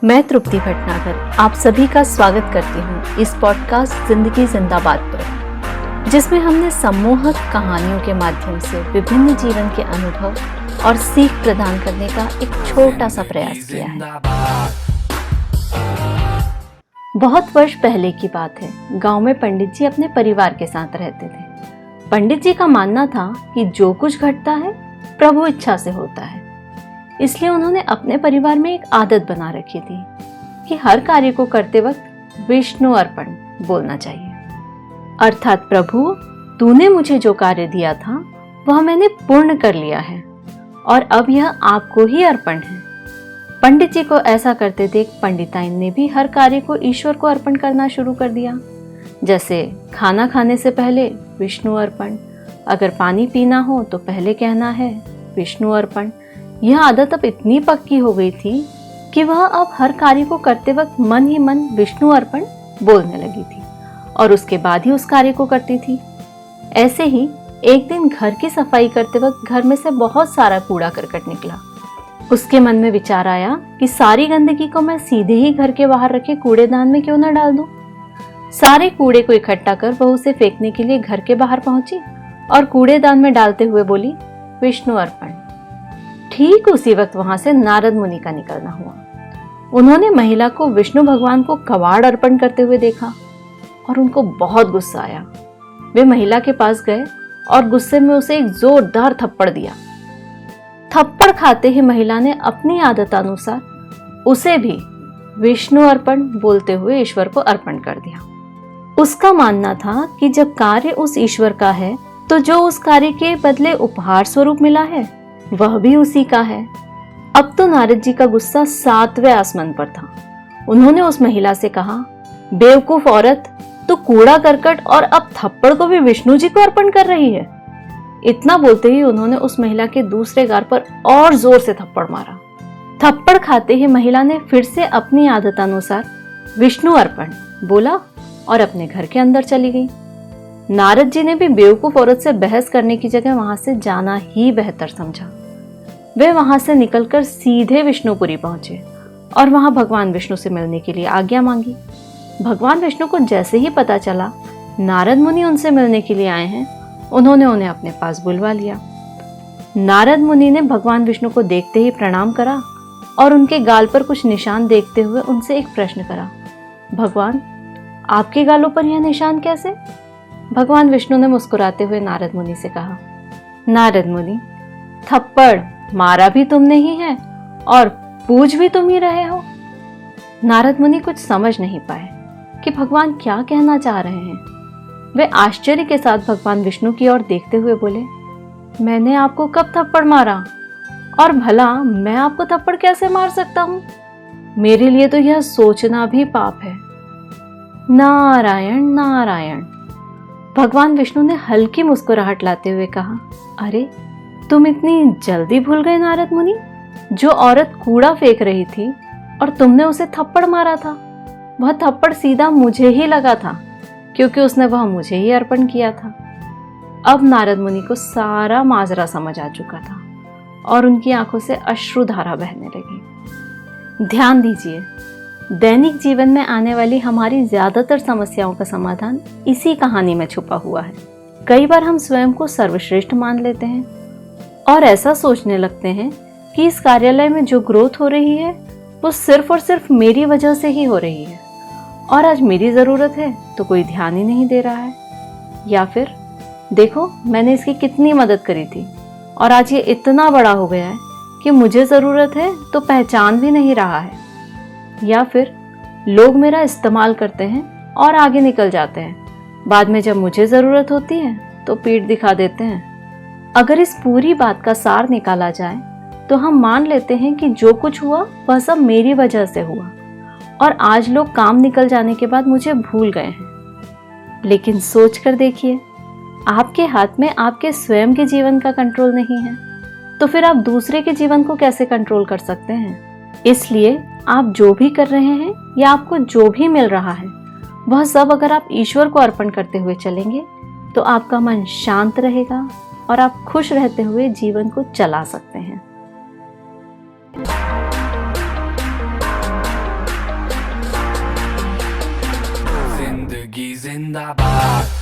मैं तृप्ति भटनागर आप सभी का स्वागत करती हूँ इस पॉडकास्ट जिंदगी जिंदाबाद पर, जिसमें हमने सम्मोहक कहानियों के माध्यम से विभिन्न जीवन के अनुभव और सीख प्रदान करने का एक छोटा सा प्रयास किया है। बहुत वर्ष पहले की बात है। गांव में पंडित जी अपने परिवार के साथ रहते थे। पंडित जी का मानना था कि जो कुछ घटता है प्रभु इच्छा से होता है। इसलिए उन्होंने अपने परिवार में एक आदत बना रखी थी कि हर कार्य को करते वक्त विष्णु अर्पण बोलना चाहिए, अर्थात प्रभु तूने मुझे जो कार्य दिया था वह मैंने पूर्ण कर लिया है और अब यह आपको ही अर्पण है। पंडित जी को ऐसा करते देख पंडिताइन ने भी हर कार्य को ईश्वर को अर्पण करना शुरू कर दिया। जैसे खाना खाने से पहले विष्णु अर्पण, अगर पानी पीना हो तो पहले कहना है विष्णु अर्पण। यह आदत अब इतनी पक्की हो गई थी कि वह अब हर कार्य को करते वक्त मन ही मन विष्णु अर्पण बोलने लगी थी और उसके बाद ही उस कार्य को करती थी। ऐसे ही एक दिन घर की सफाई करते वक्त घर में से बहुत सारा कूड़ा करकट निकला। उसके मन में विचार आया कि सारी गंदगी को मैं सीधे ही घर के बाहर रखे कूड़ेदान में क्यों न डाल दूं। सारे कूड़े को इकट्ठा कर वह उसे फेंकने के लिए घर के बाहर पहुंची और कूड़ेदान में डालते हुए बोली विष्णु अर्पण। ठीक उसी वक्त वहां से नारद मुनि का निकलना हुआ। उन्होंने महिला को विष्णु भगवान को कवाड़ अर्पण करते हुए देखा और उनको बहुत गुस्सा आया। वे महिला के पास गए और गुस्से में उसे एक जोरदार थप्पड़ दिया। थप्पड़ खाते ही महिला ने अपनी आदतानुसार उसे भी विष्णु अर्पण बोलते हुए ईश्वर को अर्पण कर दिया। उसका मानना था कि जब कार्य उस ईश्वर का है तो जो उस कार्य के बदले उपहार स्वरूप मिला है वह भी उसी का है। अब तो नारद जी का गुस्सा 7वें आसमान पर था। उन्होंने उस महिला से कहा, बेवकूफ औरत, तू कूड़ा करकट और अब थप्पड़ को भी विष्णु जी को अर्पण कर रही है। इतना बोलते ही उन्होंने उस महिला के दूसरे गाल पर और जोर से थप्पड़ मारा। थप्पड़ खाते ही महिला ने फिर से अपनी आदतानुसार विष्णु अर्पण बोला और अपने घर के अंदर चली गई। नारद जी ने भी बेवकूफ औरत से बहस करने की जगह वहां से जाना ही बेहतर समझा। वे वहां से निकलकर सीधे विष्णुपुरी पहुंचे और वहां भगवान विष्णु से मिलने के लिए आज्ञा मांगी। भगवान विष्णु को जैसे ही पता चला नारद मुनि उनसे मिलने के लिए आए हैं, उन्होंने उन्हें अपने पास बुलवा लिया। नारद मुनि ने भगवान विष्णु को देखते ही प्रणाम करा और उनके गाल पर कुछ निशान देखते हुए उनसे एक प्रश्न करा, भगवान आपके गालों पर यह निशान कैसे? भगवान विष्णु ने मुस्कुराते हुए नारद मुनि से कहा, नारद मुनि, थप्पड़ मारा भी तुमने ही है और पूछ भी तुम ही रहे हो। नारद मुनि कुछ समझ नहीं पाए कि भगवान क्या कहना चाह रहे हैं। वे आश्चर्य के साथ भगवान विष्णु की ओर देखते हुए बोले, मैंने आपको कब थप्पड़ मारा और भला मैं आपको थप्पड़ कैसे मार सकता हूं? मेरे लिए तो यह सोचना भी पाप है। नारायण नारायण। भगवान विष्णु ने हल्की मुस्कुराहट लाते हुए कहा, अरे तुम इतनी जल्दी भूल गए नारद मुनि? जो औरत कूड़ा फेंक रही थी और तुमने उसे थप्पड़ मारा था, वह थप्पड़ सीधा मुझे ही लगा था क्योंकि उसने वह मुझे ही अर्पण किया था। अब नारद मुनि को सारा माजरा समझ आ चुका था और उनकी आंखों से अश्रुधारा बहने लगी। ध्यान दीजिए, दैनिक जीवन में आने वाली हमारी ज्यादातर समस्याओं का समाधान इसी कहानी में छुपा हुआ है। कई बार हम स्वयं को सर्वश्रेष्ठ मान लेते हैं और ऐसा सोचने लगते हैं कि इस कार्यालय में जो ग्रोथ हो रही है वो सिर्फ और सिर्फ मेरी वजह से ही हो रही है और आज मेरी जरूरत है तो कोई ध्यान ही नहीं दे रहा है। या फिर देखो, मैंने इसकी कितनी मदद करी थी और आज ये इतना बड़ा हो गया है कि मुझे जरूरत है तो पहचान भी नहीं रहा है। या फिर लोग मेरा इस्तेमाल करते हैं और आगे निकल जाते हैं, बाद में जब मुझे जरूरत होती है तो पीठ दिखा देते हैं। अगर इस पूरी बात का सार निकाला जाए तो हम मान लेते हैं कि जो कुछ हुआ वह सब मेरी वजह से हुआ और आज लोग काम निकल जाने के बाद मुझे भूल गए हैं। लेकिन सोच कर देखिए, आपके हाथ में आपके स्वयं के जीवन का कंट्रोल नहीं है तो फिर आप दूसरे के जीवन को कैसे कंट्रोल कर सकते हैं? इसलिए आप जो भी कर रहे हैं या आपको जो भी मिल रहा है वह सब अगर आप ईश्वर को अर्पण करते हुए चलेंगे तो आपका मन शांत रहेगा और आप खुश रहते हुए जीवन को चला सकते हैं। जिंदाबाद।